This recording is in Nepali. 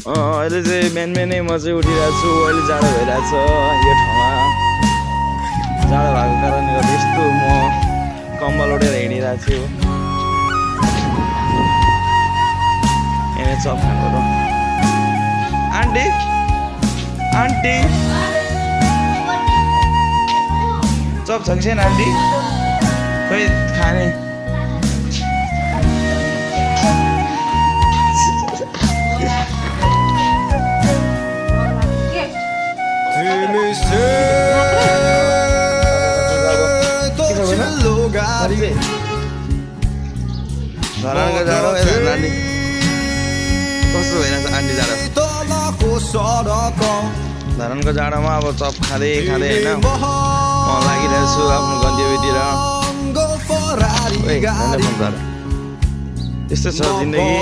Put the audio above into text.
अहिले चाहिँ बिहानै म चाहिँ उठिरहेको छु। अहिले जाडो भइरहेछ यो ठाउँमा। जाडो भएको कारणले गर्दा यस्तो म कम्बल ओढेर हिँडिरहेको छु। यहाँ चप खाएको त आन्टी आन्टी चप छ कि छैन आन्टी? खोइ खाने धरानको जाडो आन्टी कस्तो भइरहेछ आन्टी जाडो? धरानको जाडोमा अब चप खाँदै खाँदै होइन म लागिरहेको छु आफ्नो गन्तव्यतिर। त्यस्तै छ जिन्दगी।